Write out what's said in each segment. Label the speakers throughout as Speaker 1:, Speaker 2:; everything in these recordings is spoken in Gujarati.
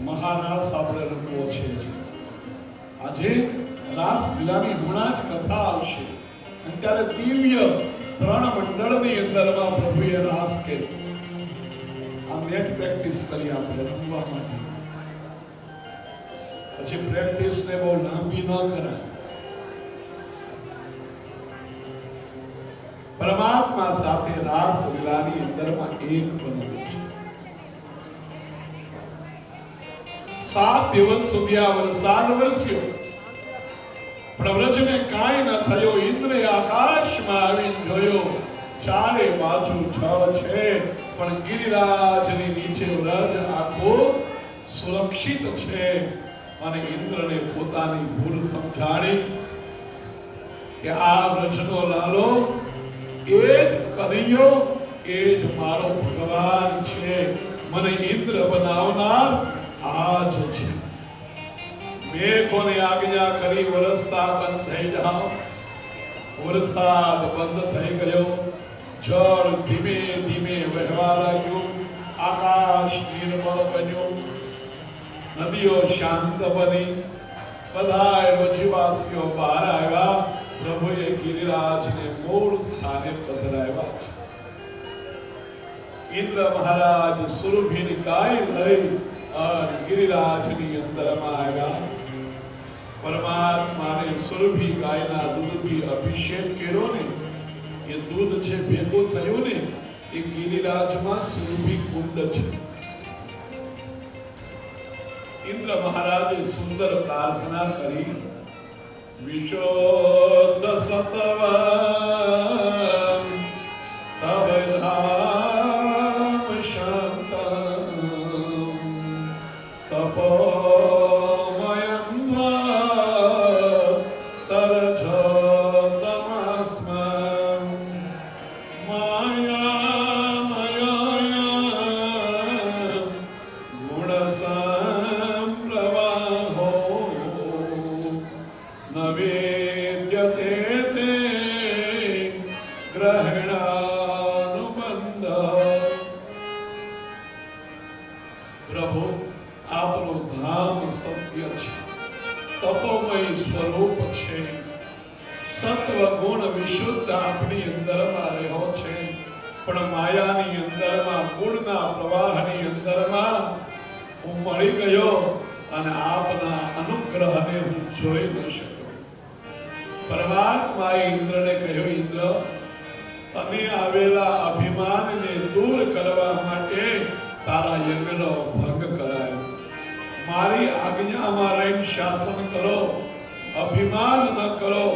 Speaker 1: મહારાસ આપણે રમવો છે. આજે રાસ લીલાની હમણાં જ કથા આવશે અને ત્યારે દિવ્ય ત્રણ મંડળની અંદરમાં પ્રભુએ રાસ કર્યો. આ નેટ પ્રેક્ટિસ કરી આપણે રમવા માટે. પછી પ્રેક્ટિસ ને બહુ લાંબી ન કરાય. પરમાત્મા સાથે રાસ લીલાની અંદરમાં એક બનવું છે. 7 દિવસ સુધી આ વરસાદ વરસ્યો પણ વ્રજને કાંઈ ન થયો. ઇન્દ્રે આકાશમાં આવીને જોયો, ચારે બાજુ જળ છે પણ ગિરિરાજની નીચે વ્રજ આખો સુરક્ષિત છે. અને ઇન્દ્રને પોતાની ભૂલ સમજાણી કે આ વ્રજનો લાલો એ જ કનૈયો, એ જ મારો ભગવાન છે. મને ઇન્દ્ર બનાવનાર આ જ છે. મેં કોને આજ્ઞા કરી વરસતા બંધ થઈ જાઓ. વરસાદ બંધ થઈ ગયો. જળ ધીમે ધીમે વહેવા લાગ્યું. આકાશ નિર્મળ બન્યું. નદીઓ શાંત બની. બધાય વ્રજવાસીઓ બહાર આવ્યા. પ્રભુએ ગિરિરાજને મૂળ સ્થાને પધરાવ્યા. ઇન્દ્ર મહારાજ સુરભીની ગાય લઈ ગિરિરાજની અંદરમાં આવ્યા. પરમાત્માને સુરભી ગાયના દૂધથી અભિષેક કર્યો ને, એ દૂધ છે ભેગું થયું ને, એ ગિરિરાજમાં સુરભી કુંડ છે. ઇન્દ્ર મહારાજે સુંદર પ્રાર્થના કરી. વિશોદ સતવમ તવધામ શાંતમ તપોમયં તરજતમસ્મં માયામયં ગુણસંપ્રવાહો નવેદ્યતે તે ગ્રહણાનુબંધ. પ્રભુ આપનું ધામ સત્ય છે, તપોમય સ્વરૂપ છે. સત્વ ગુણ વિશુદ્ધ આપની અંદરમાં રહ્યો છે. પણ માયાની અંદરમાં, ગુણના પ્રવાહની અંદરમાં હું મળી ગયો અને આપના અનુગ્રહને હું જોઈ ન શક્યો. પરમાત્માએ ઇન્દ્રને કહ્યું, ઇન્દ્ર, તને આવેલા અભિમાનને દૂર કરવા માટે તારા યજ્ઞનો ભંગ કરાયો. મારી આજ્ઞામાં રહીને શાસન કરો, અભિમાન ન કરો.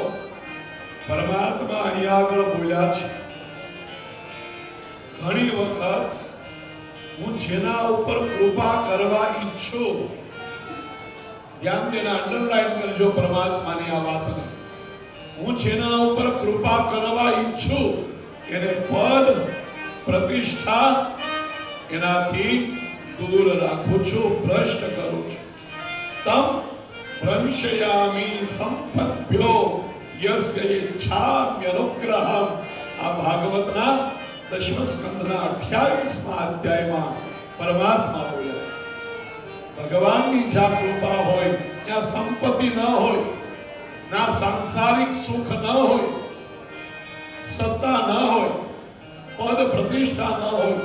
Speaker 1: પરમાત્મા અહીં આગળ બોલ્યા છે, ઘણી વખત હું જેના ઉપર કૃપા કરવા ઈચ્છું, ધ્યાન દેના, અંડરલાઈન કરજો પરમાત્માની આ વાતને. હું જેના ઉપર કૃપા કરવા ઈચ્છું એને પદ પ્રતિષ્ઠા એનાથી દૂર રાખું છું, ભ્રષ્ટ કરું છું. તમ ભ્રંશયામી સંપદ્ભ્યો યસ્ય ઈચ્છામ્યનુગ્રહમ. આ ભાગવતના 10મા સ્કંદના 28મા અધ્યાયમાં પરમાત્મા બોલ્યા, ભગવાનની જ્યાં કૃપા હોય ત્યાં સંપત્તિ ન હોય, ના સાંસારિક સુખ ન હોય, સત્તા ન હોય, પદ પ્રતિષ્ઠા ન હોય,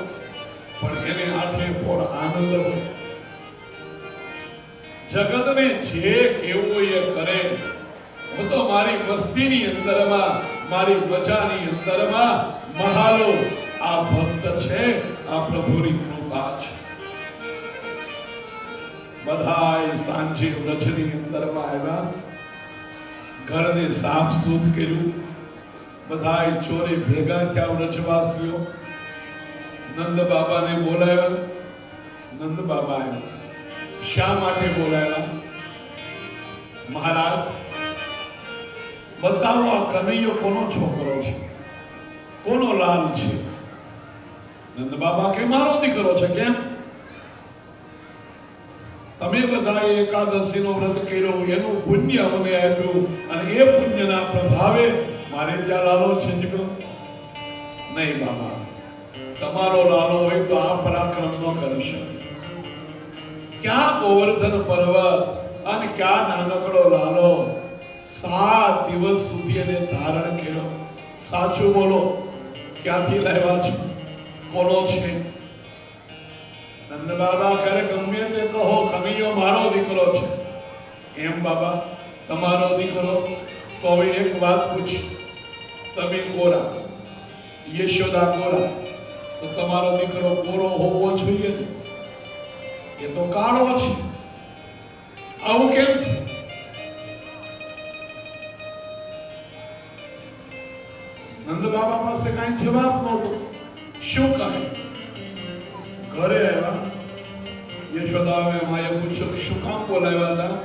Speaker 1: પણ એને આટલે પર આનંદ હોય. જગતને જે કેવું એ કરે. હું તો મારી વસ્તીની અંદરમાં, મારી મજાની અંદરમાં મહાલો આ ભક્ત છે, આ પ્રભુની કૃપા છે. બધાય સાંજે વ્રજની અંદરમાં આવ્યા. ઘરને સાફ સૂથ કર્યું. બધાય ચોરે ભેગા થયા વ્રજવાસીઓ. નંદ બાબાને બોલાવ્યા. નંદ બાબા આવ્યા. શા માટે બોલાવ્યા? મહારાજ, બતાવો આ કનૈયો કોનો છોકરો છે, કોનો લાલ છે? નંદ બાબા કે મારો દીકરો છે. કેમ? તમે બધાએ એકાદશીનો વ્રત કર્યો, એનું પુણ્ય મને આપ્યું અને એ પુણ્યના પ્રભાવે મારે ત્યાં લાલો છંજ્યો. નહીં બાબા, તમારો લાલો હોય તો આ પરાક્રમ ન કરી શકે. ક્યાં ગોવર્ધન પર્વત અને ક્યાં નાનકડો લાલો 7 દિવસ સુધી એને ધારણ કર્યો. સાચું બોલો, ક્યાંથી લાવ્યા છો? કોનો છે? નંદ બાબા કરે ગમે તે કહો, કનૈયો મારો દીકરો છે. એમ બાબા તમારો દીકરો? તો હવે એક વાત પૂછ, તમે ગોરા, યશોદા ગોરા, તો તમારો દીકરો ગોરો હોવો જોઈએ ને? એ તો કાળો છે. આવું કેમ? નંદ બાબા પાસે કઈ જવાબ નહોતો. શું કહે? ઘરે આવ્યા. યશોદાએ માએ પૂછ્યું શું કામ બોલાવ્યા હતા?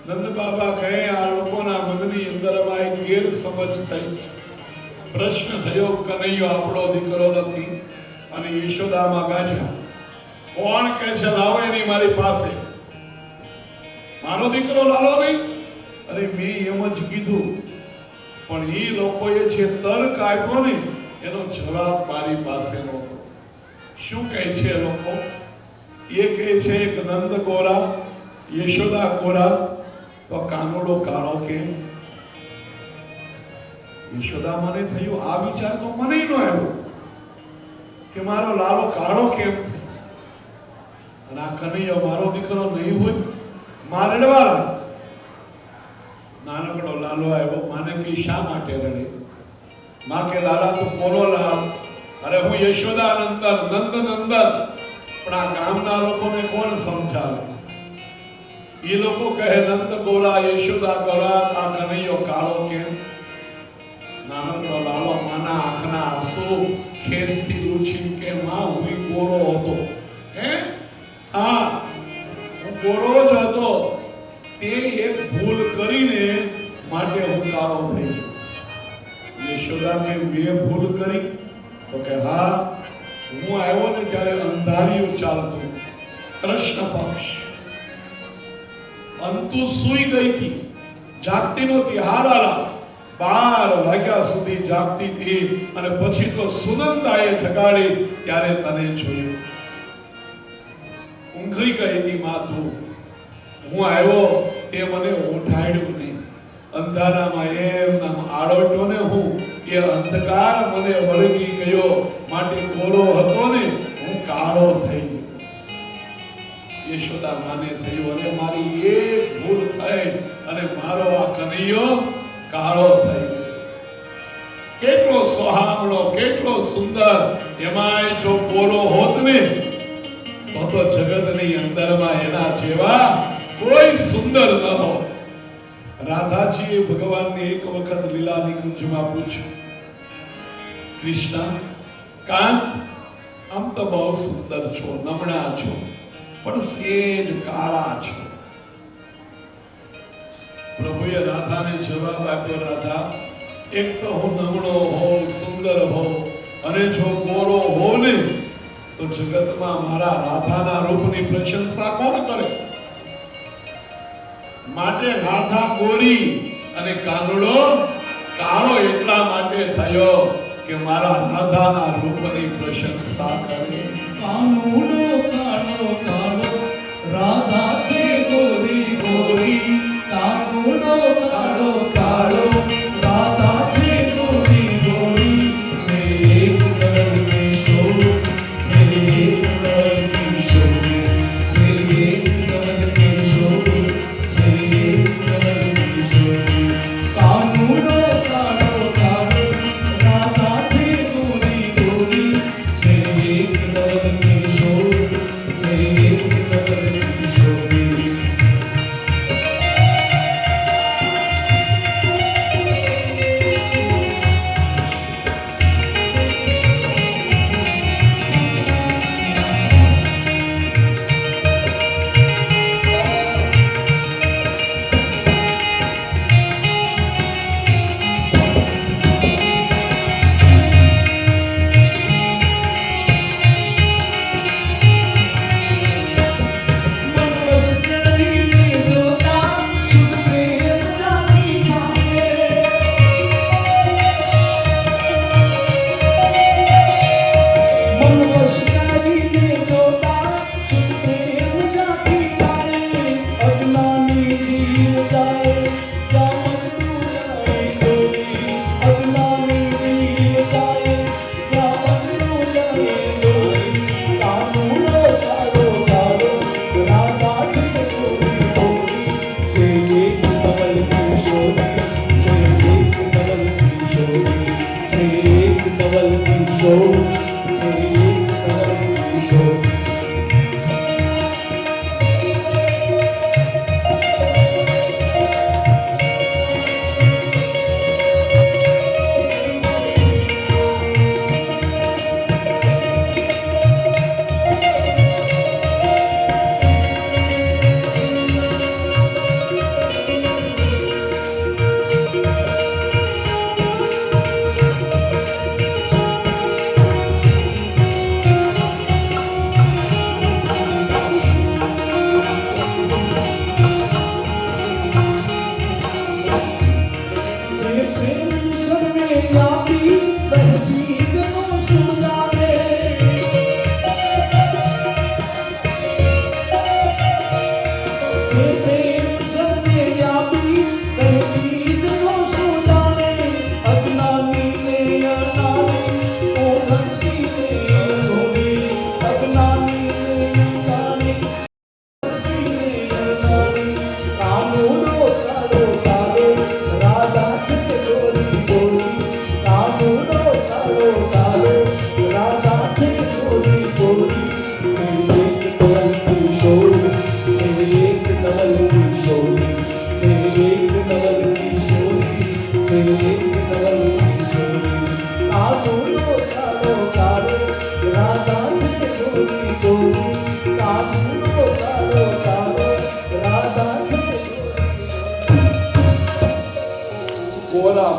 Speaker 1: નંદ બાબા કહે આ લોકોના મનની અંદરમાં એક ગેરસમજ થઈ. પ્રશ્ન થયો, કનૈયો આપણો દીકરો નથી અને યશોદામાં ગાંઠ્યા. કોણ કે છે લાવો એની મારી પાસે? મારો દીકરો લાલો નહીં? અરે મેં એમ જ કીધું, પણ એ લોકોએ જે તર્ક આપ્યો ને એનો જવાબ મારી પાસે નહોતો. શું કહે છે લોકો? એ કહે છે એક નંદ ગોરા, યશોદા ગોરા, તો કાનુડો કાળો કેમ? યશોદા મને થયું આ વિચાર તો મને ન આવ્યો કે મારો લાલો કાળો કેમ? અને આ કનૈયો મારો દીકરો નહીં હોય? મારડવાળા નાનકડો લાલો આવ્યો. માને કે શા માટે રડે? માં કે લાલા તું બોલો લાલ. અરે હું યશોદા નંદન, નંદ નંદન, પણ આ ગામના લોકોને કોણ સમજાવે? એ લોકો કહે નંદ ગોરા, યશોદા ગોરા, આ કનૈયો કાળો કેમ? નાનકડો લાલો માના આંખના આંસુ ખેસથી લૂછી કે માં હું ગોરો હતો. હે? હા, હું ગોરો જ હતો. તે એક ભૂલ કરીને માટે હું કાળો થઈ ગયો. યશોદા કે મેં ભૂલ કરી? તો કે હા, હું આવ્યો ને ત્યારે અંધારિયું ચાલતું, કૃષ્ણ પક્ષ, અંતુ સૂઈ ગઈ હતી, જાગતી નહોતી. હાલાલા 12 વાગ્યા સુધી જાગતી હતી અને પછી તો સુનંદાએ જગાડી ત્યારે તને જોયું. ઊંઘી ગઈ હતી માથું. હું આવ્યો તે મને ઉઠાડ્યું નહીં. અંધારામાં એમ નામ આડોટો ને હું, એ અંધકાર મને વળગી ગયો, માટે ગોરો હતો ને હું કાળો થઈ ગયો. યશોદા માને થયું અને મારી એક ભૂલ થઈ અને મારો આ કનૈયો કાળો થઈ ગયો. કેટલો સોહામણો, કેટલો સુંદર! એમાંય જો ગોરો હોત ને તો જગતની અંદરમાં એના જેવા કોઈ સુંદર ન હો. રાધાજીએ ભગવાનને એક વખત લીલા નિકુંજમાં પૂછ્યું, કૃષ્ણ કાંત, આમ તો બહુ સુંદર છો, નમણા છો, પણ સેજ કાળા છો. પ્રભુએ રાધાને જવાબ આપ્યો, રાધા, એક તો હું નમણો હોઉં, સુંદર હોઉં, અને જો ગોરો હોઉં ને તો જગતમાં મારા રાધાના રૂપની પ્રશંસા કોણ કરે? માટે રાધા ગોરી અને કાનુડો કાળો એટલા માટે થયો કે મારા રાધાના રૂપની પ્રશંસા કરે.
Speaker 2: કાનુડો કાળો કાળો, રાધા છે ગોરી ગોરી. કાનુડો કાળો કાળો, રાધા છે ગોરી ગોરી. છે એક નર કિશોર, છે એક નર કિશોર, છે એક નર કિશોર, છે એક નર કિશોર. કાનુડો કાળો કાળો, રાધા છે ગોરી ગોરી. છે એક નર કિશોર, છે એક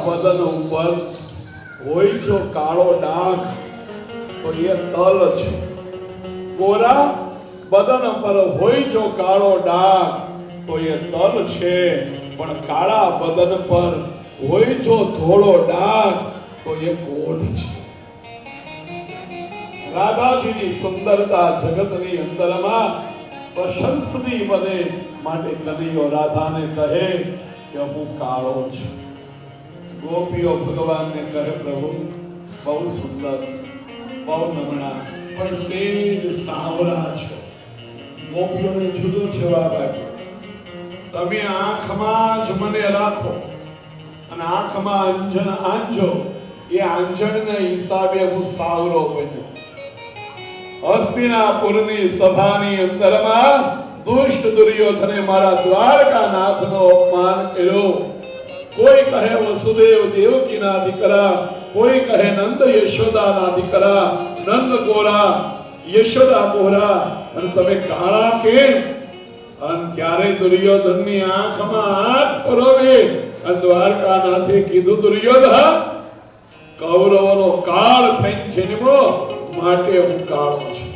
Speaker 1: બદન ઉપર હોય જો કાળો ડાઘ તો એ તલ છે. ગોરા બદન પર હોય જો કાળો ડાઘ તો એ તલ છે. પણ કાળા બદન પર હોય જો ધોળો ડાઘ તો એ કોઢ છે. રાધાજીની સુંદરતા જગતની અંદરમાં પ્રશંસનીય બને માટે કનૈયો રાધાને કહે કે હું કાળો છું. ગોપીઓ ભગવાનને કહે પ્રભુ બહુ સુંદર, બહુ નમણા, પણ સેજ સાવરા છો. ગોપીઓને જુદો જવાબ આપ્યો, તમે આંખમાં જ મને રાખો અને આંખમાં અંજન આંજો. એ આંજણના હિસાબે હું સાવરો બન્યો. હસ્તિનાપુરની સભાની અંદરમાં દુષ્ટ દુર્યોધને મારા દ્વારકાનાથનો અપમાન કર્યો. કોઈ કહે વસુદેવ દેવકીના દીકરા, કોઈ કહે નંદ યશોદાના દીકરા, નંદ ગોરા યશોદા ગોરા, અને તમે કાળા કેમ? અને ત્યારે દુર્યોધનની આંખમાં હાથ પરોવે અને દ્વારકાનાથે કીધું, દુર્યોધન કૌરવોનો કાળ થઈને જન્મો માટે હું કાળો છું.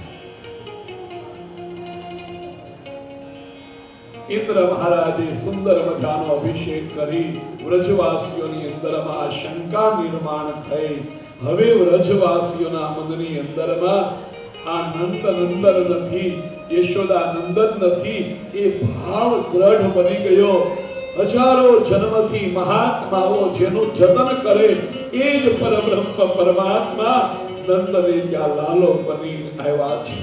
Speaker 1: ઇન્દ્ર મહારાજે સુંદર મજાનો અભિષેક કરી વ્રજવાસીઓની અંદરમાં શંકા નિર્માણ થઈ. હવે વ્રજવાસીઓના મનની અંદરમાં આ નંદ નંદન નથી, યશોદા નંદન નથી, એ ભાવ દ્રઢ બની ગયો. હજારો જન્મથી મહાત્માઓ જેનું જતન કરે એ જ પરબ્રહ્મ પરમાત્મા નંદને ત્યાં લાલો બની આવ્યા છે.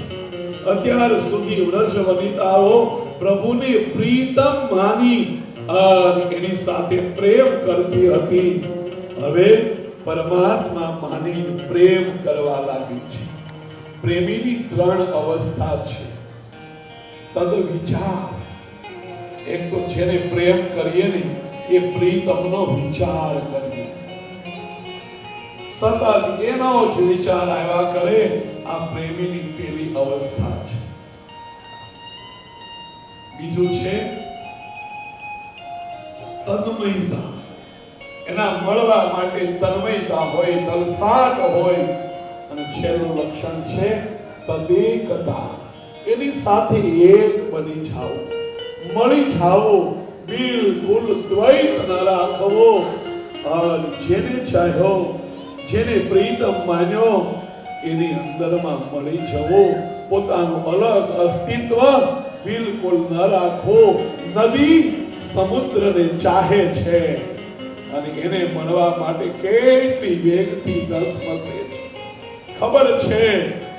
Speaker 1: અત્યાર સુધી વ્રજ વનિતાઓ પ્રભુને પ્રીતમ માની અને એની સાથે પ્રેમ કરતી હતી. હવે પરમાત્મા માની પ્રેમ કરવા લાગી છે. પ્રેમીની ત્રણ અવસ્થા છે. તદ વિચાર, એક તો જેને પ્રેમ કરીએ ને એ પ્રીતમનો વિચાર કરીએ, સતત એનો જ વિચાર આવ્યા કરે. આ પ્રેમીની પેલી અવસ્થા છે. બીજું છે તન્મયતા. એના મળવા માટે તન્મયતા હોય, તલસાટ હોય. અને છેલ્લું લક્ષણ છે તદેકતા. એની સાથે એક બની જાઓ, મળી જાઓ, બિલકુલ દ્વૈત ન રાખવો. અને જેને ચાહ્યો, જેને પ્રીતમ માન્યો એની અંદરમાં મળી જવો. પોતાનું અલગ અસ્તિત્વ બિલકુલ ન રાખવો. નદી સમુદ્રને ચાહે છે અને એને મળવા માટે કેટલી વેગથી ધસમસે છે. ખબર છે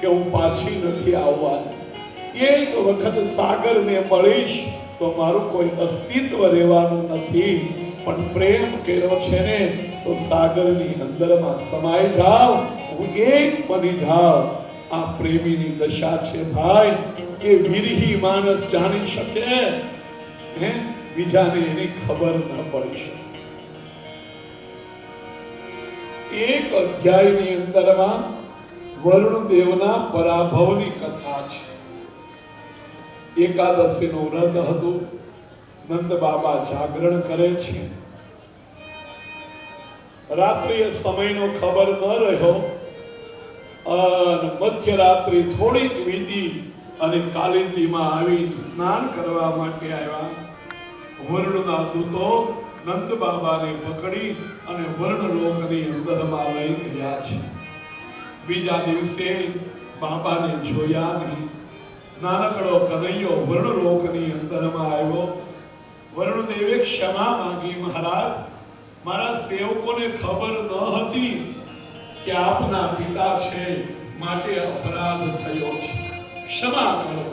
Speaker 1: કે હું પાછી નથી આવવાની. એક વખત સાગરને મળીશ તો મારું કોઈ અસ્તિત્વ રહેવાનું નથી. પણ પ્રેમ કર્યો છે ને તો સાગરની અંદરમાં સમાઈ જાઓ, હું એક બની જાઓ. આ પ્રેમીની દશા છે ભાઈ. એ વિરહી માણસ જાણી શકે, હે, બીજાને એની ખબર ન પડી શકે. એક અધ્યાયની અંદરમાં વરુણ દેવના પરાભવની કથા છે. એકાદશીનું વ્રત હતું. નંદ બાબા જાગરણ કરે છે. રાત્રિએ સમયનો ખબર ન રહ્યો અને મધ્યરાત્રિ થોડીક વીતી અને કાલિંદીમાં આવી સ્નાન કરવા માટે આવ્યા. વરુણના દૂતો નંદ બાબાને પકડી અને વર્ણલોકની અંદરમાં લઈ ગયા છે. બીજા દિવસે બાબાને જોયા નહીં. નાનકડો કનૈયો વર્ણલોકની અંદરમાં આવ્યો. વરુણદેવે ક્ષમા માંગી, મહારાજ મારા સેવકોને ખબર ન હતી કે આપના પિતા છે, માટે અપરાધ થયો છે, ક્ષમા કરો.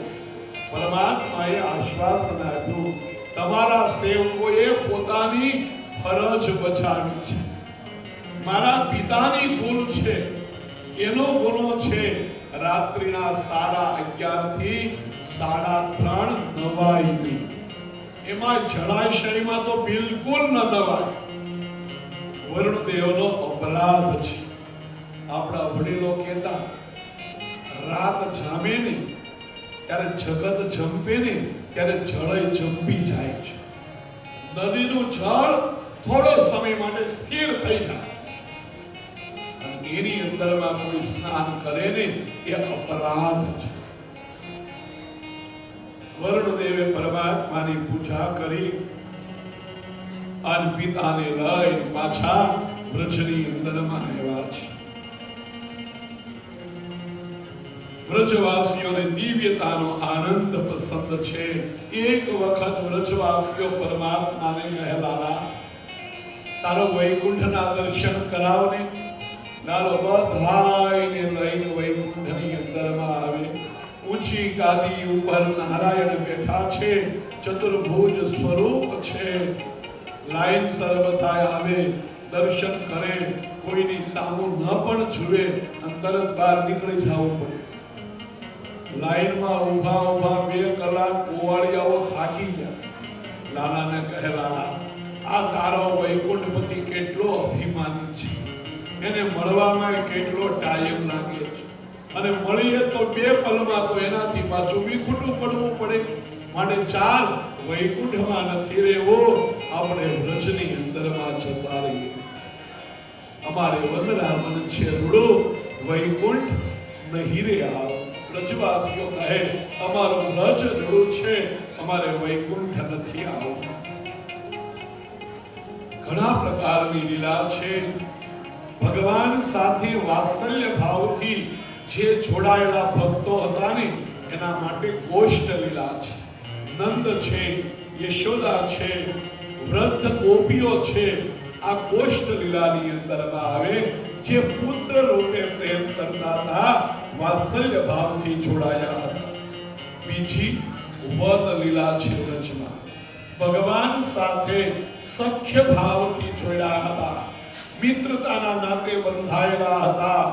Speaker 1: પરમાત્માએ આશ્વાસન આપ્યું, તમારા સેવકોએ પોતાની ફરજ બજાવી છે. મારા પિતાની ભૂલ છે, એનો ગુનો છે. રાત્રિના 11:30 થી 3:30 નવાય નહીં. એમાં જળાશયમાં તો બિલકુલ ન નવાય. વરુણદેવનો અપરાધ છે. આપણા વડીલો કહેતા, રાત જામે ને ત્યારે જગત જંપે ને ત્યારે જળય જંપી જાય છે. નદીનું જળ થોડો સમય માટે સ્થિર થઈ જાય અને એની અંદરમાં કોઈ સ્નાન કરે ને એ અપરાધ છે. વરુણદેવે પરમાત્માની પૂજા કરી અને પિતાને લઈ પાછા વ્રજની અંદરમાં આવ્યા છે. વ્રજવાસીઓને દિવ્યતાનો આનંદ પસંદ છે. એક વખત વ્રજવાસીઓ પરમાત્માને કહેલા, તારો વૈકુંઠના દર્શન કરાવને. લાલો બધાયને લઈને વૈકુંઠની અંદરમાં આવે. ઊંચી ગાદી ઉપર નારાયણ બેઠા છે, ચતુર્ભુજ સ્વરૂપ છે. લાઈન સર્વથાય આવે, દર્શન કરે, કોઈની સામું ન પણ જુએ અને તરત બહાર નીકળી જવું પડે. લાઈનમાં ઊભા ઊભા 2 કલાક ગોવાળિયાઓ થાકી ગયા. લાલાને કહે, લાલા આ તારો વૈકુંઠપતિ કેટલો અભિમાની છે, એને મળવામાં કેટલો ટાઈમ લાગે છે અને મળીએ તો 2 પલમાં તો એનાથી પાછું વિખૂટું પડવું પડે. માટે ચાલ, વૈકુંઠમાં નથી રહેવું, આપણે વ્રજની અંદરમાં જતા રહીએ. અમારે વનરાવન છે રૂડો, વૈકુંઠ નહીં રે આવ. વ્રજવાસીઓ કહે, અમારું વ્રજ રૂડું છે, અમારે વૈકુંઠ નથી આવવું. ઘણા પ્રકારની લીલા છે. ભગવાન સાથે વાત્સલ્ય ભાવથી જે જોડાયેલા ભક્તો હતા ને એના માટે ગોષ્ઠ લીલા છે. નંદ છે, યશોદા છે, વૃદ્ધ ગોપીઓ છે. આ ગોષ્ઠ લીલાની અંદરમાં આવે. જે પુત્ર રૂપે પ્રેમ કરતા હતા, વાત્સલ્ય ભાવથી જોડાયા હતા. બીજી વદ લીલા છે. વ્રજમાં ભગવાન સાથે સખ્ય ભાવથી જોડાયા હતા, મિત્રતાના નાતે બંધાયેલા હતા.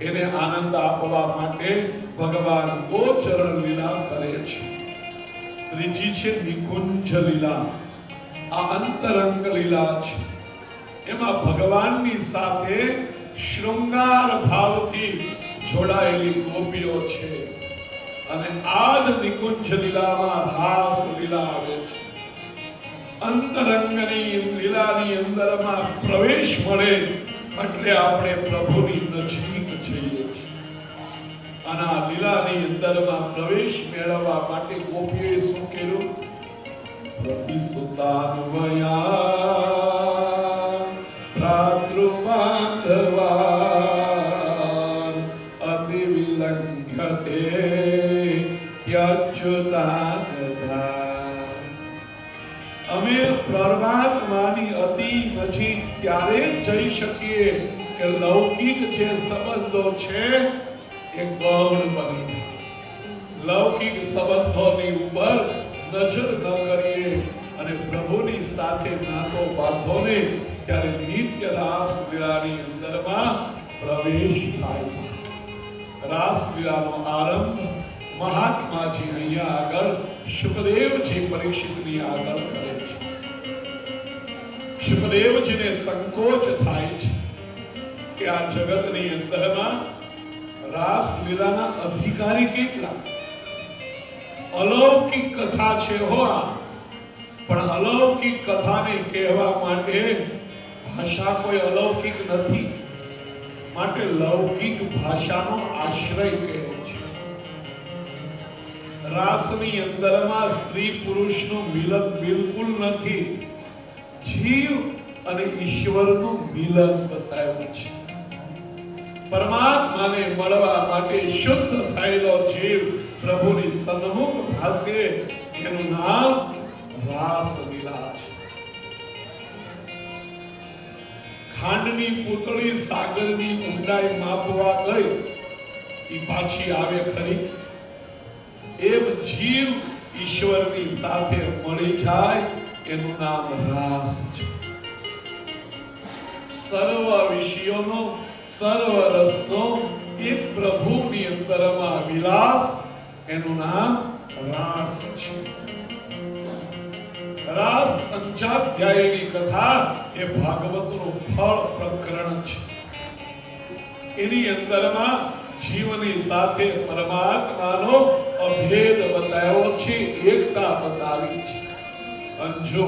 Speaker 1: એને આનંદ આપવા માટે ભગવાન ગોચરણ લીલા કરે છે. ત્રીજી છે નિકુંજ લીલા. આ અંતરંગ લીલા છે. એમાં ભગવાનની સાથે શૃંગાર ભાવથી જોડાયેલી ગોપીઓ છે. અને આ જ નિકુંજ લીલામાં રાસ લીલા આવે છે. અંતરંગની લીલાની અંદરમાં પ્રવેશ મળે એટલે આપણે પ્રભુની નજીક જઈએ છીએ. અને આ લીલાની અંદરમાં પ્રવેશ મેળવવા માટે ગોપીએ શું કર્યું? પ્રતિસુતાન્વયા ભ્રાતૃબાંધવાન અતિ વિલંઘ્યતે ત્યચ્યુતાનધા. અમે પરમાત્માની અતિ નજીક ત્યારે જઈ શકીએ કે લૌકિક જે સંબંધો છે એ ગૌણ બને. લૌકિક સંબંધોની ઉપર નજર ન કરીએ અને પ્રભુની સાથે નાતો બાંધોને ત્યારે નિત્ય રાસ લીલાની અંદરમાં પ્રવેશ થાય છે. રાસ લીલાનો આરંભ મહાત્માજી અહીંયા આગળ શુકદેવજી પરીક્ષિતની આગળ કરે છે. શુકદેવજીને સંકોચ થાય છે કે આ જગતની અંદરમાં રાસ લીલાના અધિકારી કેટલા. અલૌકિક કથા છે હો આ, પણ અલૌકિક કથાને કહેવા માટે ભાષા કોઈ અલૌકિક નથી. માટે લૌકિક ભાષાનો આશ્રય કહેવો છે. રાસની અંદરમાં સ્ત્રી પુરુષનું મિલન બિલકુલ નથી. જીવ અને ઈશ્વરનું મિલન બતાવ્યું છે. પરમાત્માને મળવા માટે શુદ્ધ થયેલો જીવ પ્રભુની સન્મુખ ભાસે, એનું નામ રાસ લીલા છે. ખાંડની પૂતળી સાગરની ઊંડાઈ માપવા ગઈ, એ પાછી આવે ખરી. એમ જીવ ઈશ્વરની સાથે મળી જાય, એનું નામ રાસ છે. સર્વ વિષયોનો, સર્વ રસનો એક પ્રભુની અંદરમાં વિલાસ, એનું નામ રાસ છે. રાસ પંચાધ્યાયની કથા એ ભાગવતનું ફળ પ્રકરણ છે. એની અંદરમાં જીવની સાથે પરમાત્માનો અભેદ બતાવ્યો છે, એકતા બતાવી છે. અને જો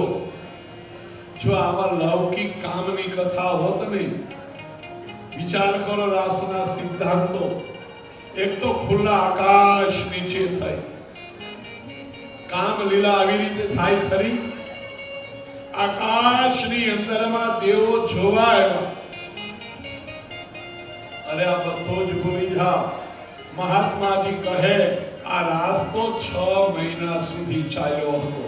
Speaker 1: જો આમાં લૌકિક કામની કથા હોત ને, વિચાર કરો રાસના સિદ્ધાંતો. એક તો ખુલ્લા આકાશ નીચે થાય, કામ લીલા આવી રીતે થાય ખરી? આકાશની અંદરમાં દેવો જોવા આવ્યા. અરે આ બધું જ ભૂલી જા. મહાત્માજી કહે આ રાસ તો 6 મહિના સુધી ચાલ્યો હતો.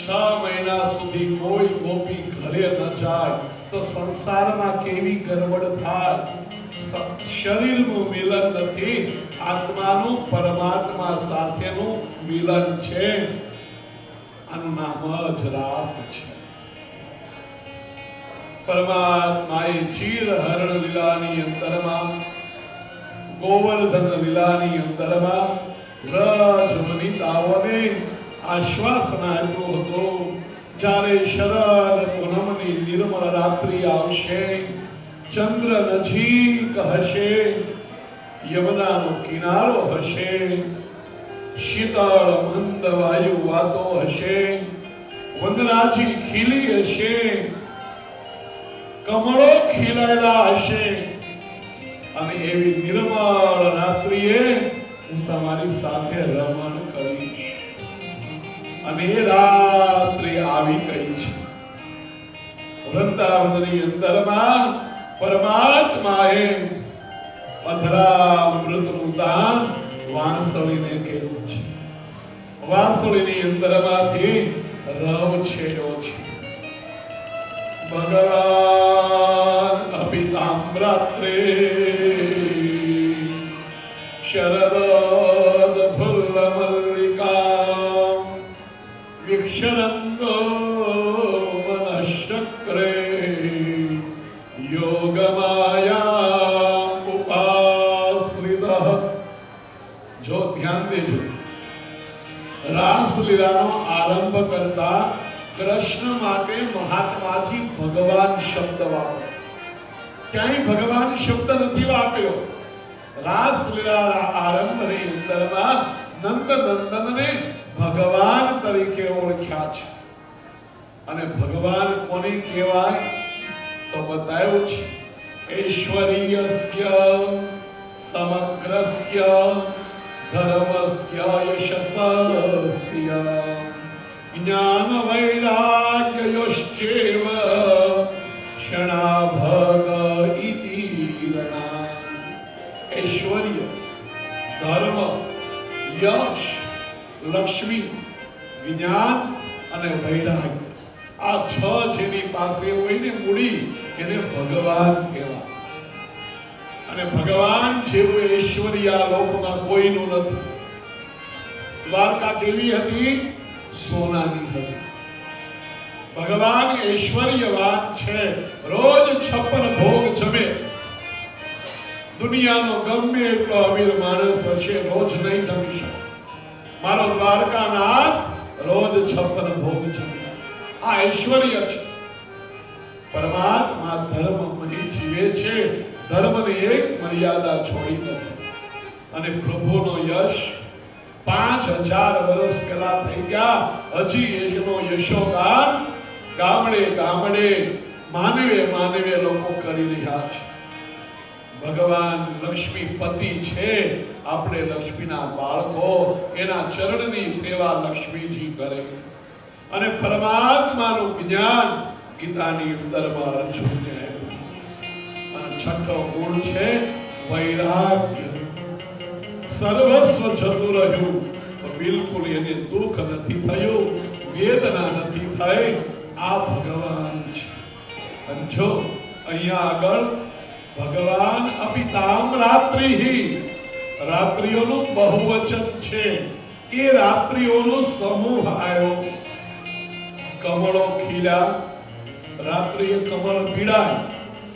Speaker 1: 6 મહિના સુધી કોઈ ગોપી ઘરે ન જાય તો સંસારમાં કેવી ગરબડ થાય. શરીરનું મિલન નથી, આત્માનું પરમાત્મા સાથેનું મિલન છે. આનું નામ જ રાસ છે. પરમાત્માએ ચીરહરણ લીલાની અંદરમાં, ગોવર્ધન લીલાની અંદરમાં વ્રજ વનિતાઓને આશ્વાસન આપ્યું હતું. જ્યારે શરદ પૂનમની નિર્મળ રાત્રિ આવશે, ચંદ્ર નજીક હશે, યમુનાનો કિનારો હશે, શીતળ મંદ વાયુ વાતો હશે, વનરાજી ખીલી હશે, કમળો ખીલાયેલા હશે, અને એવી નિર્મળ રાત્રિએ હું તમારી સાથે રમણ કરીશ. અને એ રાત્રિ આવી ગઈ છે. વૃંદાવનની અંદરમાં પરમાત્માએ અધરામૃતનું દાન વાંસળીને કર્યું છે. વાંસળીની અંદરમાંથી રવ છેડ્યો છે. ભગવાન અપિતામ્રાત્રે શરદ ફુલ્લ મલ્લિકા વિક્ષરંતો મનશ્ચક્રે યોગમાયા ઉપાશ્રિત. જો ધ્યાન દેજો, રાસલીલાનો આરંભ કરતા કૃષ્ણ માટે મહાત્માજી ભગવાન શબ્દ વાપર્યો. ક્યાંય ભગવાન શબ્દ નથી વાપર્યો. રાસલીલા આરંભની અંદરમાં નંદનંદનને ભગવાન તરીકે ઓળખ્યા છે. અને ભગવાન કોને કહેવાય તો બતાવ્યું છે. ઐશ્વર્યસ્ય સમગ્રસ્ય ધર્મસ્ય યશસ્ય જ્ઞાન વૈરાગ્ય યોશ્ચેવ ક્ષણાભગ ઇતિ રણા. ઐશ્વર્ય, ધર્મ, યશ, લક્ષ્મી, જ્ઞાન અને વૈરાગ્ય, આ 6 જેની પાસે હોય ને મૂડી, એને ભગવાન કહેવાય. અને ભગવાન જેવું ઐશ્વર્ય આ લોકમાં કોઈનું નથી. દ્વારકા કેવી હતી? સોનાની હતી. ભગવાન ઐશ્વર્યવાન છે. રોજ 56 ભોગ જમે. દુનિયાનો ગમે એટલો અમીર માણસ હશે, રોજ નહીં જમી શકે. મારો દ્વારકાનાથ રોજ 56 ભોગ જમે. આ ઐશ્વર્ય છે. પરમાત્મા ધર્મમય જીવે છે. ધર્મની એક મર્યાદા છોડી નથી. અને પ્રભુનો યશ 5000 વર્ષ પહેલા થઈ ગયા. હજી એનો યશોગાન ગામડે ગામડે માનવે માનવે લોકો કરી રહ્યા છે. ભગવાન લક્ષ્મીપતિ છે. આપણે લક્ષ્મીના બાળકો. એના ચરણની સેવા લક્ષ્મીજી કરે. અને પરમાત્માનું જ્ઞાન ગીતાની અંદરમાં અર્જુનને આપ્યું. અને છઠ્ઠો ગુણ છે વૈરાગ્ય. સર્વસ્વ જતું રહ્યું તો બિલકુલ એને દુઃખ નથી થયું, વેદના નથી થઈ. આ ભગવાન છે. અને જો અહીંયા આગળ ભગવાન અપિતામ રાત્રિ, રાત્રિઓનું બહુવચન છે. એ રાત્રિઓનો સમૂહ આવ્યો. કમળો ખીલ્યા. રાત્રિએ કમળ પીડાય,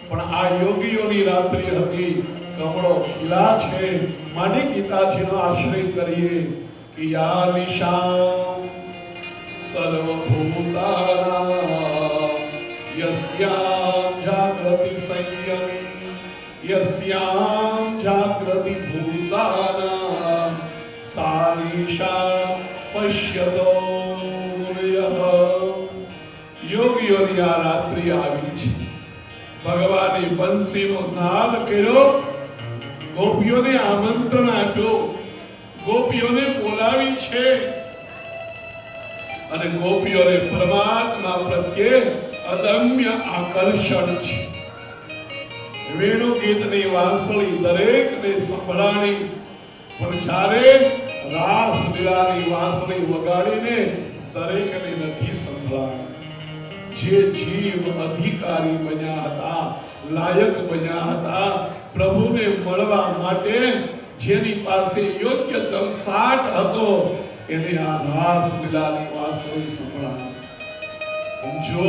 Speaker 1: પણ આ યોગીઓની રાત્રિ હતી. કમળો ખીલા છે. માટે ગીતાજીનો આશ્રય કરીએ કે યા નિશામ સર્વભૂતાનામ યસ્યામ જાગૃતિ સંયમી યસ્યામ જાગૃતિ ભૂતાનામ સા નિશા પશ્યતો મુનયઃ યોગીઓની આ રાત્રિ આવી છે. ભગવાને બંસીનો નાદ કર્યો, ગોપીઓને આમંત્રણ આપ્યો, ગોપીઓને બોલાવી છે અને ગોપીઓને પરમાત્મા પ્રત્યે અદમ્ય આકર્ષણ છે. વેણુ ગીતની વાંસળી દરેકને સંભળાણી, પણ જ્યારે રાસ લીલાની વાંસળી વગાડીને દરેકને નથી સંભળાણી. જે જીવ અધિકારી બન્યા હતા, લાયક બન્યા હતા પ્રભુને મળવા માટે, જેની પાસે યોગ્યતમ સાટ હતો, એને આ રાસ લીલાની વાંસળી સંભળાણી. જો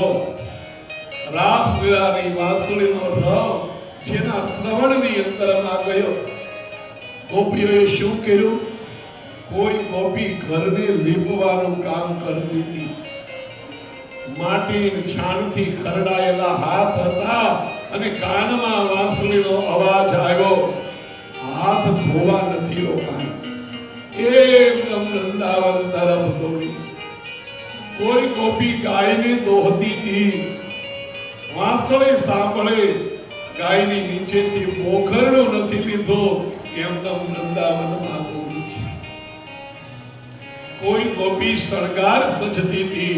Speaker 1: રાસ લીલાની વાંસળીનો રવ જેના શ્રવણની અંદરમાં ગયો, ગોપીઓએ શું કર્યું? કોઈ ગોપી ઘરને લીપવાનું કામ કરતી હતી. માટી છાણથી ખરડાયેલા હાથ હતા અને કાનમાં વાંસળીનો અવાજ આવ્યો. હાથ ધોવા નથી રોકાયા, એકદમ વૃંદાવન તરફ દોડી. કોઈ ગોપી ગાયને દોહતી હતી, વાંસળી સાંભળે, ગાયની નીચેથી બોખરડો નથી લીધો, એમના વૃંદાવનમાં દોડી છે. કોઈ ગોપી શણગાર સજતી હતી,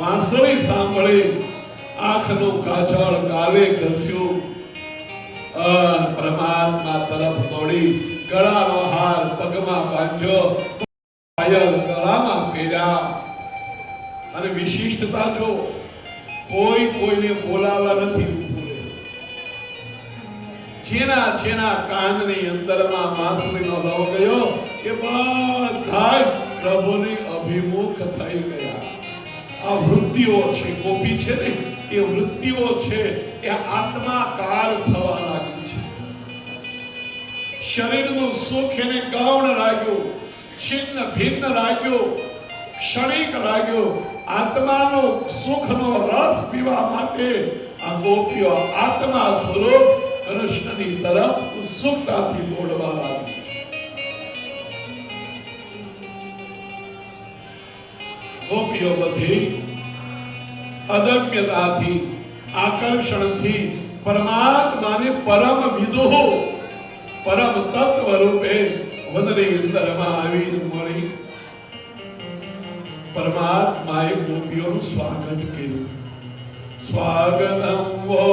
Speaker 1: વાંસળી સાંભળે, આંખનો કાજળ ગાલે ઘસ્યું, પરમાત્મા તરફ દોડી. ગળાનો હાર પગમાં બાંધ્યો, પાયલ ગળામાં પહેર્યા. અને વિશિષ્ટતા જો, કોઈ કોઈને બોલાવા નથી. જેના કાનની અંદરમાં વાંસળીનો રવ ગયો, એ બધા પ્રભુની અભિમુખ થઈ ગયા. આ વૃત્તિઓ છે, ગોપી છે ને, એ વૃત્તિઓ છે, એ આત્માકાર થવા લાગી છે. શરીરનું સુખ એને ગૌણ લાગ્યું, છિન્ન ભિન્ન લાગ્યું, ક્ષણિક લાગ્યું. આત્માનો સુખનો રસ પીવા માટે આ ગોપીઓ આત્મા સ્વરૂપ કૃષ્ણની તરફ ઉત્સુકતાથી દોડવા લાગી. ગોપીઓ બધી અદમ્યતાથી, આકર્ષણથી પરમાત્માને પરમ વિદો, પરમ તત્વ રૂપે વદની અંદરમાં આવીને મળી. પરમાત્માએ ગોપીઓનું સ્વાગત કર્યું. સ્વાગતમ વો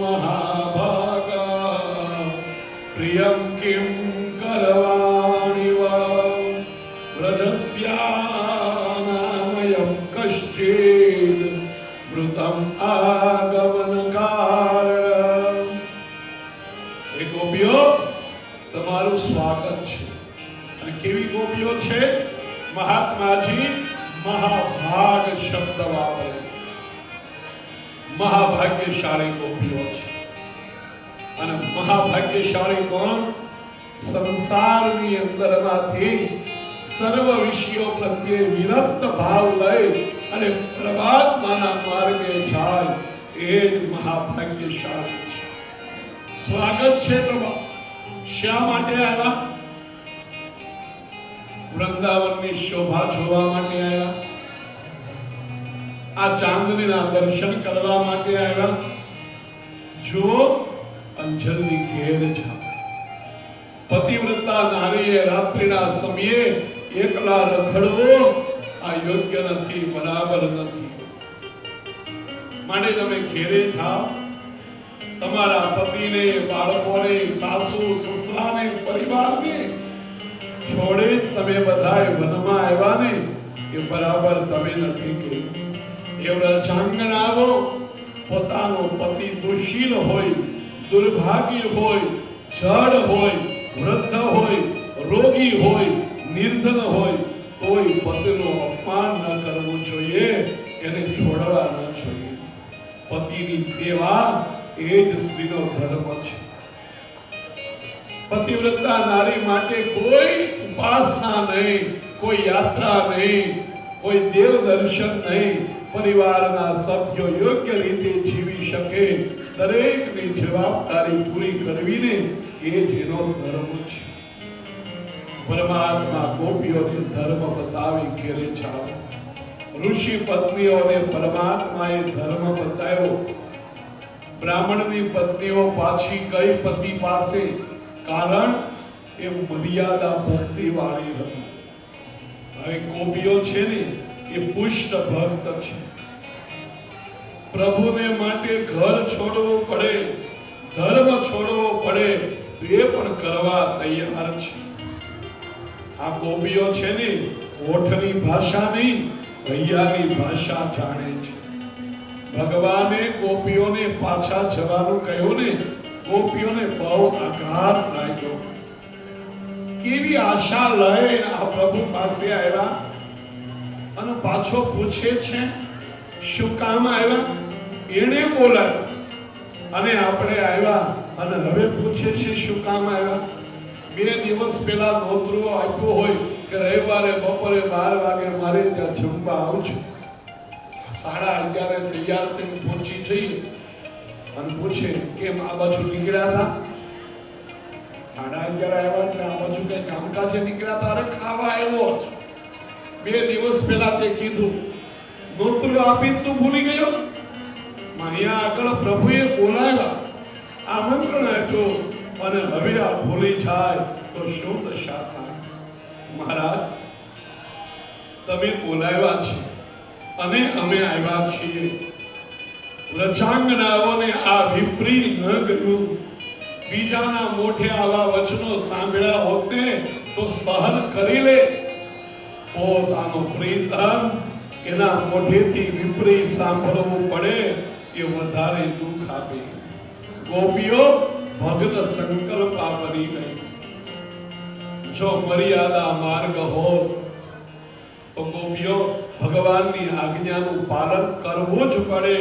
Speaker 1: મહાભાગા પ્રિયમ કિમ કરવાણિ વા વ્રજસ્યાનામયં કશ્ચિદ મૃતમ આગમન કારણ. એ ગોપીઓ, તમારું સ્વાગત છે. અને કેવી ગોપીઓ છે? મહાત્માજી મહાભાગ શબ્દ વાપરે. મહાભાગ્યશાળી ગોપીઓ છે. અને મહાભાગ્યશાળી કોણ? સંસારની અંદરમાંથી સર્વ વિષયો પ્રત્યે વિરક્ત ભાવ લઈ અને પરમાત્માના માર્ગે જાય, એ જ મહાભાગ્યશાળી છે. સ્વાગત છે તો શા માટે આવ્યા? વૃંદાવનની શોભા જોવા માટે આવ્યા? આ ચાંદનીના દર્શન કરવા માટે આવ્યા? જો અંજલની ઘેર જાઓ. પતિવ્રતા નારીએ રાત્રિના સમયે એકલા રખડવો આ યોગ્ય નથી, બરાબર નથી. માટે તમે ઘેરે જાઓ, તમારા પતિને, બાળકોને, સાસુ સસરાને, પરિવારને છોડે તમે બધાએ વનમાં આવ્યા ને, એ બરાબર તમે નથી કર્યું. એ વ્રજાંગનાઓ પોતાનો પતિ દુશીલ હોય, દુર્ભાગ્ય હોય, જડ હોય, વૃદ્ધ હોય, રોગી હોય, નિર્ધન હોય, કોઈ પતિનું અપમાન ન કરવું જોઈએ, એને છોડવા ન જોઈએ. પતિની સેવા એ જ સ્ત્રીનો ધર્મ છે. પતિવ્રતા નારી માટે કોઈ ઉપાસના નહીં, કોઈ યાત્રા નહીં, કોઈ દેવ દર્શન નહીં. પરિવારના સભ્યો યોગ્ય રીતે જીવી શકે, દરેકની જવાબદારી પૂરી કરવીને એ જ એનો ધર્મ છે. પરમાત્મા ગોપીઓને ધર્મ બતાવી ઘેરે જાઓ. ઋષિ પત્નીઓને પરમાત્માએ ધર્મ બતાવ્યો. બ્રાહ્મણની પત્નીઓ પાછી ગઈ પતિ પાસે, કારણ એ મર્યાદા ભક્તિ વાળી હતી. હવે ગોપીઓ છે ને એ પુષ્ટ ભક્ત છે. પ્રભુને માટે ઘર છોડવું પડે, ધર્મ છોડવો પડે તો એ પણ કરવા તૈયાર છે. આ ગોપીઓ છે ને હોઠની ભાષા નહીં, હૈયાની ભાષા જાણે છે. ભગવાને ગોપીઓને પાછા જવાનું કહ્યું ને, ગોપીઓને બહુ આઘાત લાગ્યો. કેવી આશા લઈ આ પ્રભુ પાસે આવ્યા અને પાછો પૂછે છે શું કામ આવ્યા? એને બોલાવ્યા અને આપણે આવ્યા અને હવે પૂછે છે શું કામ આવ્યા? 2 દિવસ પહેલા નોતરું આપ્યો હોય કે રવિવારે બપોરે 12 વાગે મારે ત્યાં જમવા આવજો. 11:30 તૈયાર થઈને પહોંચી જઈએ અને પૂછે કેમ આ બાજુ નીકળ્યા હતા? 11:30 આવ્યા એટલે આ બાજુ કઈ કામકાજે નીકળ્યા હતા? અરે ખાવા આવ્યો. 2 દિવસ પહેલા તે કીધું, નોતરું આપીને તું ભૂલી ગયો? અહીંયા આગળ પ્રભુએ બોલાવ્યા, આમંત્રણ આપ્યું અને હવે આ ભૂલી જાય તો શું દશા થાય? મહારાજ, તમે બોલાવ્યા છે અને અમે આવ્યા છીએ. રચાંગનાઓને આ વિપરી ન ગયું. બીજાના મોઢે આવા વચનો સાંભળ્યા હોત ને તો સહન કરી લે. પોતાનો પ્રીતમ એના મોઢેથી વિપરી સાંભળવું પડે એ વધારે દુઃખ આપે. ગોપીઓ ભગ્ન સંકલ્પા બની ગઈ. જો મર્યાદા માર્ગ હોત તો ગોપીઓ ભગવાનની આજ્ઞાનું પાલન કરવું જ પડે,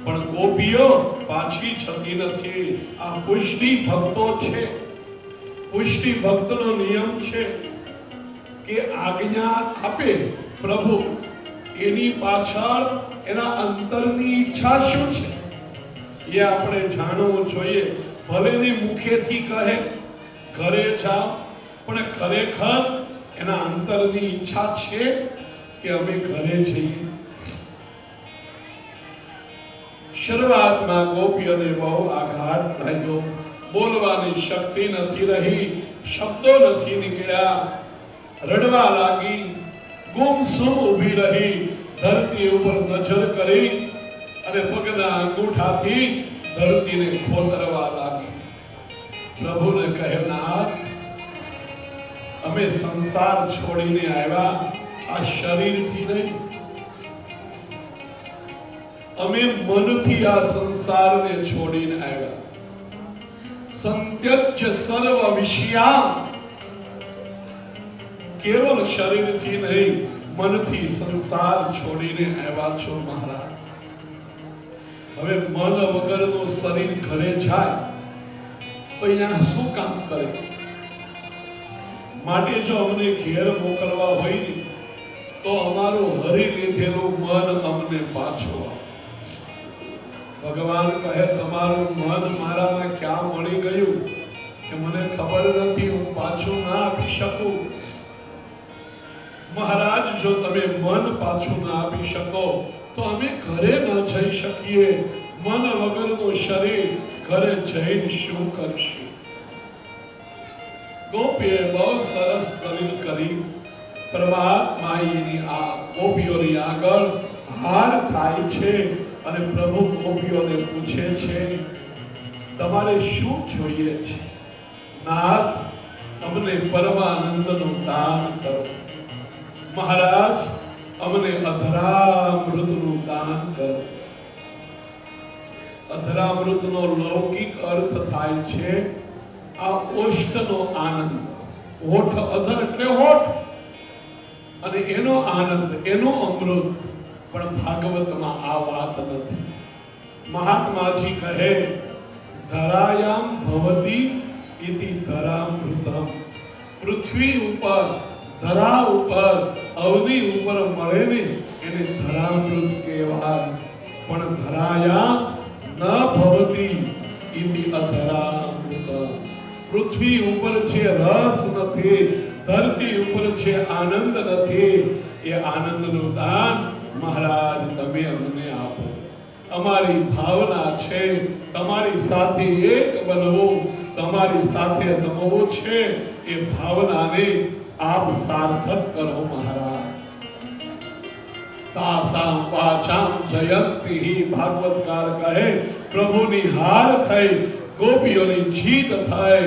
Speaker 1: પણ ગોપીઓ પાછી જતી નથી. આ પુષ્ટિ ભક્તો છે. પુષ્ટિ ભક્તનો નિયમ છે કે આજ્ઞા આપે પ્રભુ, એની પાછળ એના અંતરની ઈચ્છા શું છે એ આપણે જાણવું જોઈએ. ભલે ને મુખેથી કહે ઘરે જાઓ, પણ ખરેખર એના અંતરની ઈચ્છા છે કે અમે ઘરે જઈએ. શરૂઆતમાં ગોપીઓને બહુ આઘાત લાગ્યો. બોલવાની શક્તિ નથી રહી, શબ્દો નથી નીકળ્યા. રડવા લાગી, ગુમસુમ ઊભી રહી, ધરતી ઉપર નજર કરી અને પગના અંગૂઠાથી ધરતીને ખોતરવા લાગી. પ્રભુને કહેનાર, અમે સંસાર છોડીને આવ્યા આ શરીરથી નહીં, અમે મનથી આ સંસારને છોડીને આવ્યા. સંત્યજ્ય સર્વ વિષયા, કેવળ શરીરથી નહીં મનથી સંસાર છોડીને આવ્યા છો મહારાજ. હવે મન વગરનું શરીર ઘરે જાય તો અહીંયા શું કામ કરે? માટે જો અમને ઘેર મોકલવા હોય તો અમારું હરી લીધેલું મન અમને પાછું આપો. ભગવાન કહે તમારું મન મારામાં ક્યાં મળી ગયું કે મને ખબર નથી, હું પાછું ના આપી શકું. મહારાજ, જો તમે મન પાછું ના આપી શકો તો અમે ઘરે ન જઈ શકીએ. મન વગરનું શરીર ઘરે જઈને શું કરશે? ગોપીએ બહુ સરસ દલીલ કરી. પરમાત્માની આ ગોપીઓની આગળ હાર થાય છે અને પ્રભુ ગોપીઓને પૂછે છે તમારે શું જોઈએ છે? નાથ, અમને પરમાનંદનું દાન કરો. મહારાજ, અમને અધરામૃતનું દાન કરો. અધરામૃતનો લૌકિક અર્થ થાય છે આ ઓષ્ઠનો આનંદ. હોઠ, અધર એટલે હોઠ, અને એનો આનંદ, એનો અમૃત. પણ ભાગવતમાં આ વાત નથી. મહાત્માજી કહે ધરાયામ ભવતી ઇતિ ધરામૃતમ. પૃથ્વી ઉપર, ધરા ઉપર, અવની ઉપર મળે ને એને ધરામૃત કહેવાય. પણ ધરાયામ ન ભવતી ઇતિ અધરામૃતમ. પૃથ્વી ઉપર છે રસ નથી, ધરતી ઉપર છે આનંદ નથી. એ આનંદનું દાન મહારાજ તમે અમને આપો. અમારી ભાવના છે તમારી સાથે એક બનવું, તમારી સાથે રમવું છે. એ ભાવનાને આપ સાર્થક કરો મહારાજ. તાસામ વાચામ જયંતિ, ભાગવતકાર કહે પ્રભુની હાર થઈ, ગોપીઓની જીત થઈ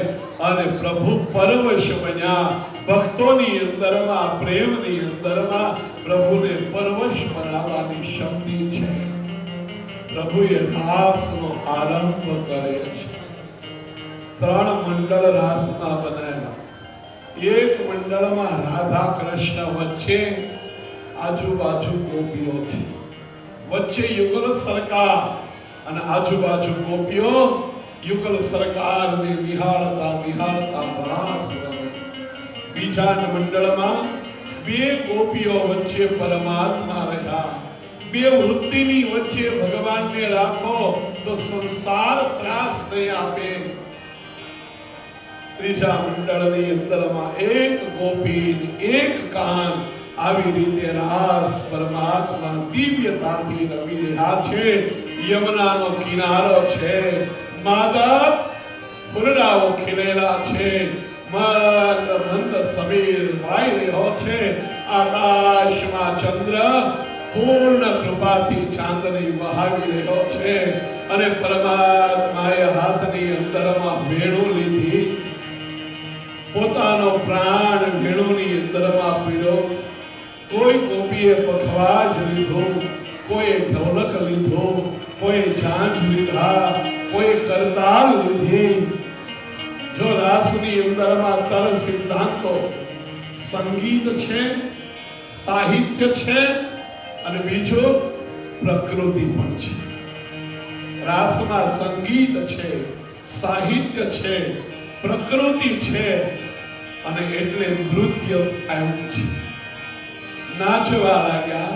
Speaker 1: અને પ્રભુ પરવશ બન્યા. ભક્તોની અંદરમાં, પ્રેમની અંદરમાં પ્રભુને પરવશ બનાવવાની શક્તિ છે. પ્રભુએ રાસનો આરંભ કરે છે. 3 મંડળ રાસના બનાવ્યા. એક મંડળમાં રાધા કૃષ્ણ, વચ્ચે આજુબાજુ ગોપીઓ છે. વચ્ચે યુગલ સરકાર અને આજુબાજુ ગોપીઓ યુગલ સરકારને વિહારતા વિહારતા રાસ રમે. બીજા મંડળમાં 2 ગોપીઓ વચ્ચે પરમાત્મા રહ્યા. 2 વૃત્તિની વચ્ચે ભગવાનને રાખો તો સંસાર ત્રાસ નહીં આપે. ત્રીજા મંડળની અંદરમાં 1 ગોપી, 1 કાન. આવી રીતે રાસ પરમાત્મા દિવ્યતાથી રમી રહ્યા છે. યમુનાનો કિનારો છે, માદા ફૂલડાઓ ખીલેલા છે, મંદ મંદ સમીર વાઈ રહ્યો છે. આકાશમાં ચંદ્ર પૂર્ણ કૃપાથી ચાંદની વહાવી રહ્યો છે અને પરમાત્માએ હાથની અંદરમાં વેણુ લીધી. પોતાનો પ્રાણ વેણુની અંદરમાં પીડ્યો. કોઈ ગોપીએ પખવાજ લીધો, કોઈ ઢોલક લીધો, કોઈ ઝાંઝ લીધા, કોઈ કરતાલ લીધી. જો રાસની અંદરમાં 3 સિદ્ધાંતો, સંગીત છે, સાહિત્ય છે અને બીજો પ્રકૃતિ પણ છે. રાસમાં સંગીત છે, સાહિત્ય છે, પ્રકૃતિ છે અને એટલે નૃત્ય આવ્યું છે. નાચવા લાગ્યા,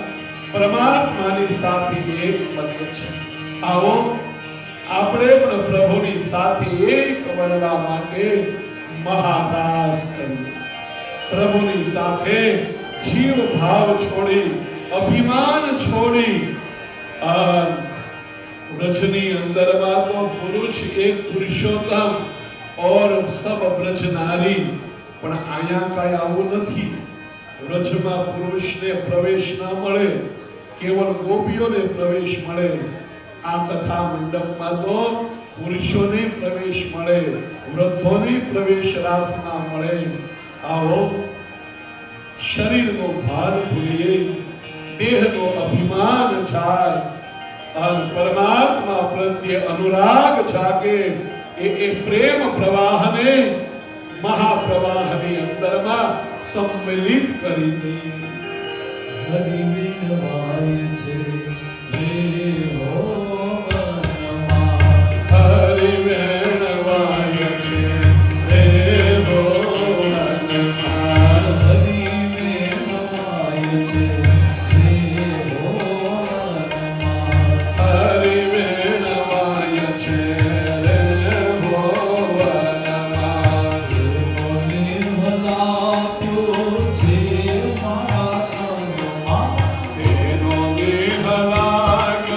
Speaker 1: પરમાત્માની સાથે એક બને છે. આવો આપણે પણ પ્રભુની સાથે એક બનવા માટે મહારાસ કરીએ. પ્રભુની સાથે જીવ ભાવ છોડી, અભિમાન છોડી. વ્રજની અંદરમાં તો પુરુષ એક પુરુષોત્તમ और सब ब्रज नारी, પણ આયા કાંઈ આવું નથી. વ્રજમાં પુરુષને પ્રવેશ ના મળે, કેવળ ગોપીઓને પ્રવેશ મળે. આ કથા મંડપમાં તો પુરુષોને પ્રવેશ મળે, વૃદ્ધોને પ્રવેશ રાસમાં મળે. આવો શરીરનો ભાર ભૂલીએ, દેહનો અભિમાન જાય અને પરમાત્મા પ્રત્યે અનુરાગ જાગે. એ પ્રેમ પ્રવાહને મહાપ્રવાહની અંદરમાં સંમિલિત કરી દે.
Speaker 2: હરિ વિનવાય છે દેવો વનમાં.
Speaker 1: હરિ વિનવાય છે દેવો વનમાં.
Speaker 2: હરિ વિનવાય છે દેવો વનમાં.
Speaker 1: હરિ વિનવાય છે
Speaker 2: ભલા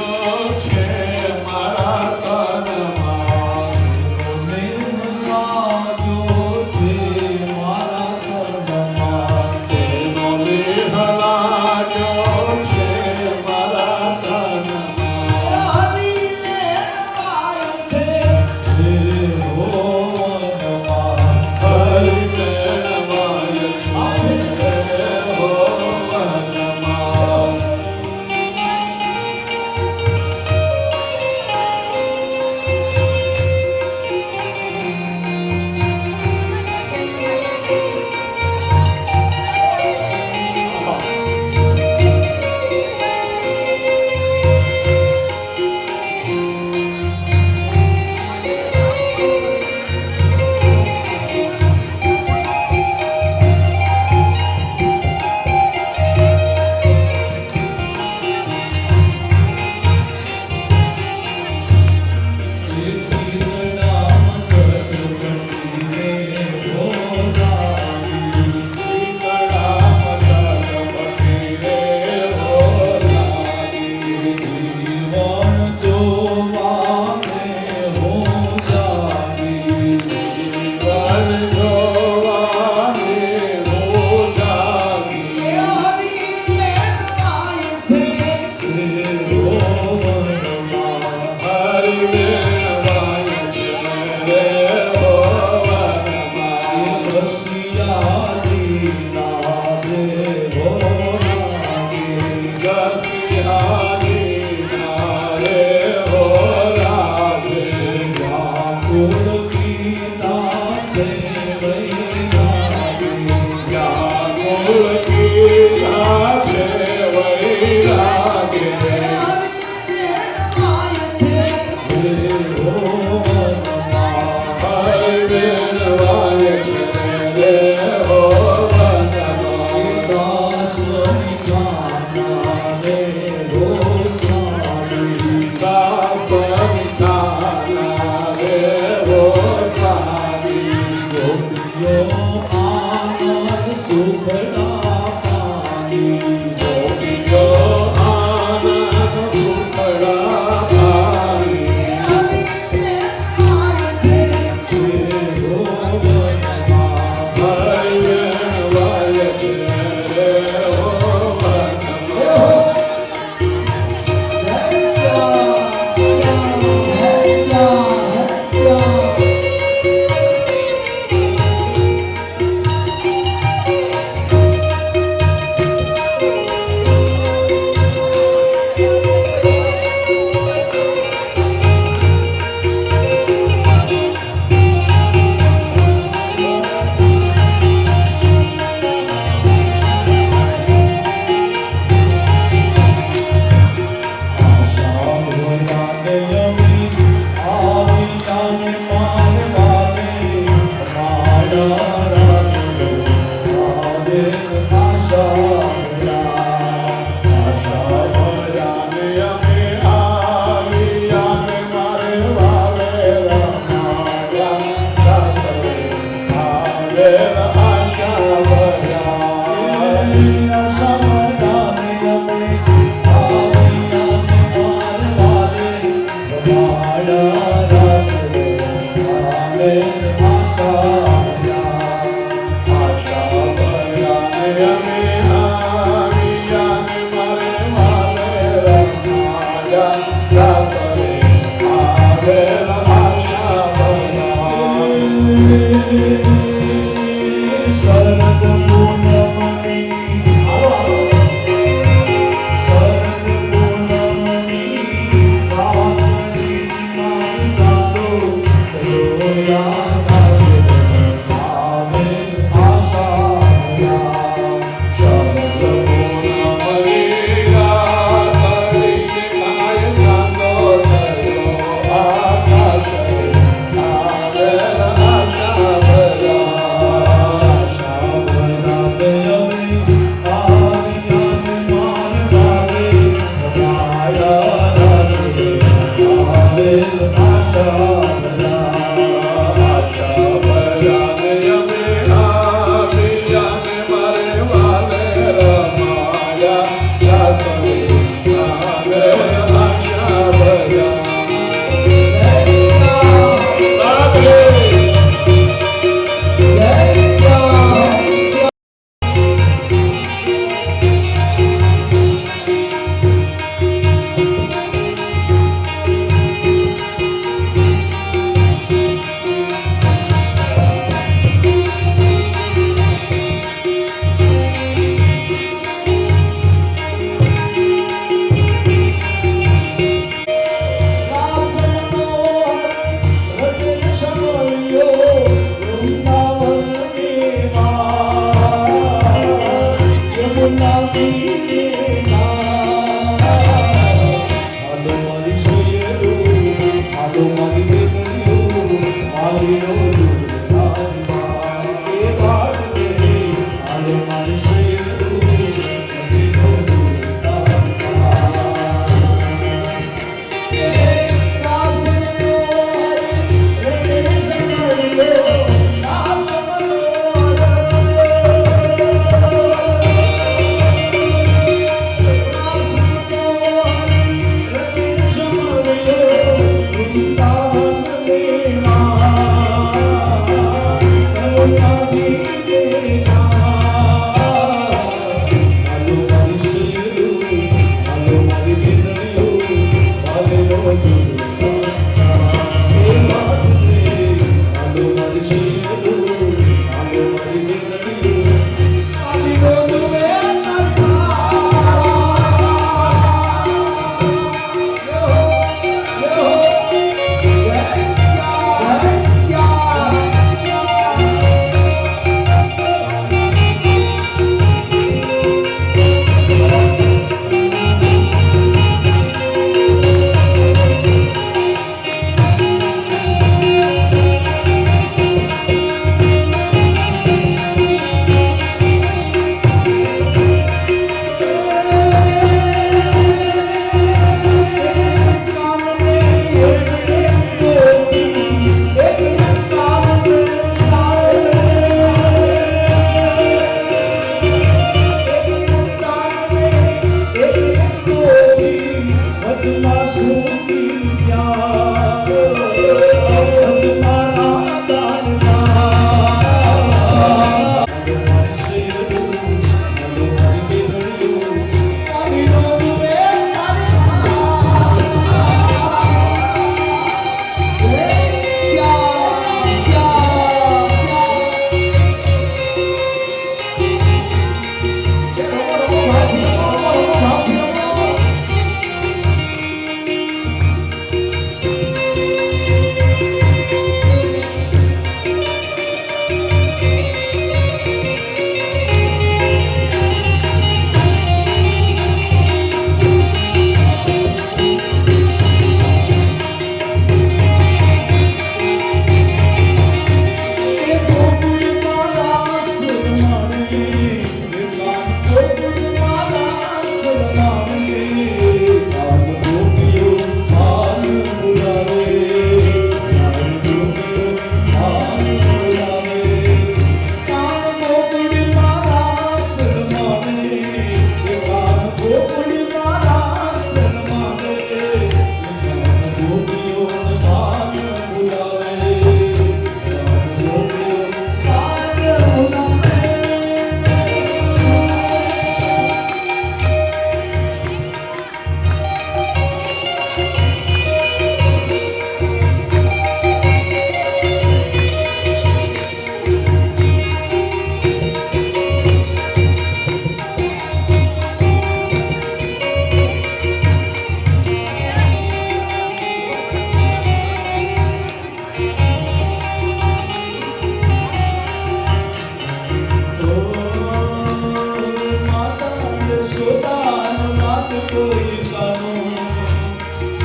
Speaker 2: કોઈ કાનો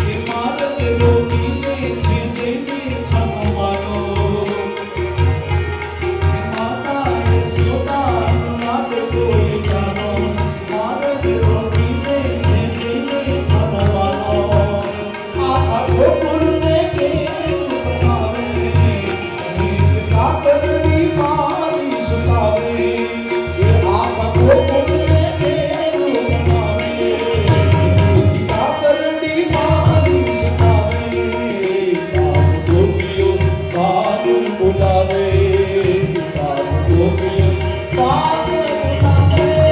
Speaker 2: એ માર્ગ રોકીને છે તેને છમવાનો માતા યશોદા માર્ગ કોઈ કાનો માર્ગ રોકીને છે તેને છમવાનો આ ગોકુળને કેમ બનાવે કાકરની મારી સુતાવે એ આ ગોકુળને કેમ બનાવે કાકરની મારી સુતાવે કામ ગોપીઓ કામ બોલાવે કામ ગોપીઓ કામ બોલાવે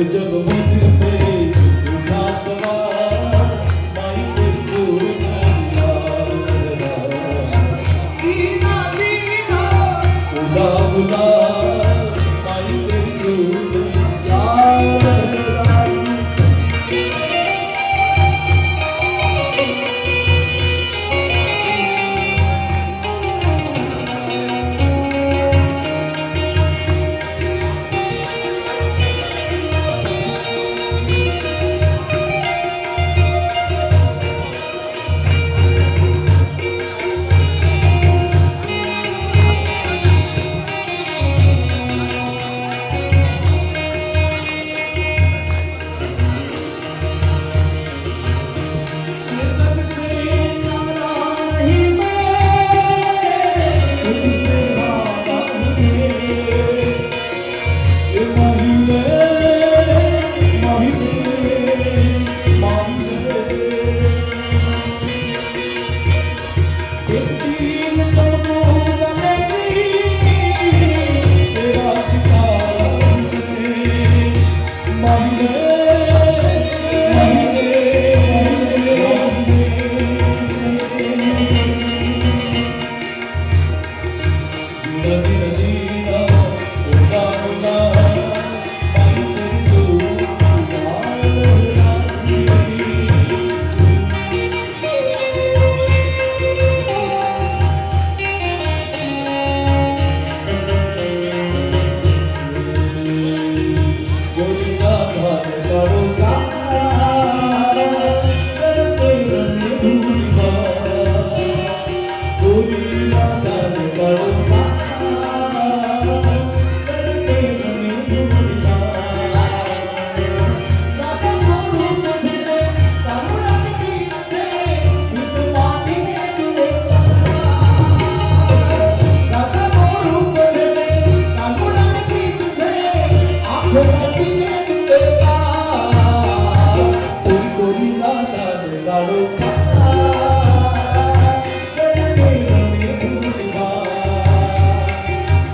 Speaker 2: जब मुझ पे तुझा सवार माई तेरी दुनिया दीना दीना उला उला माई तेरी दुनिया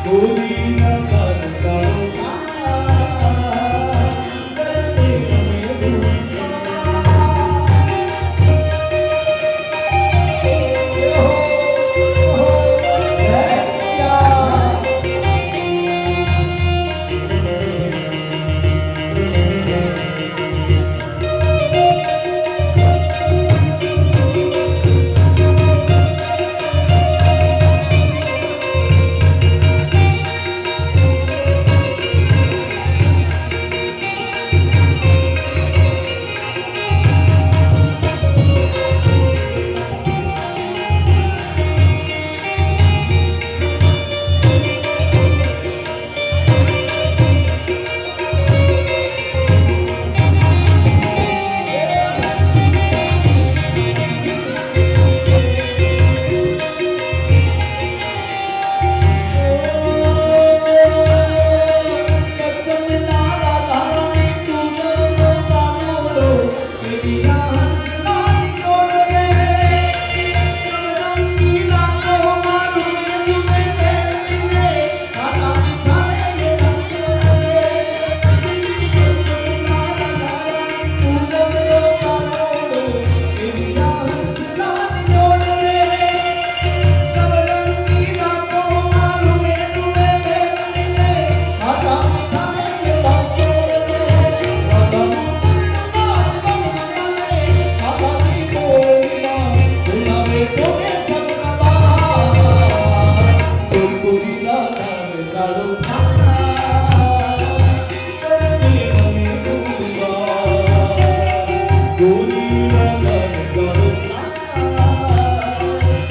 Speaker 2: Govinda જા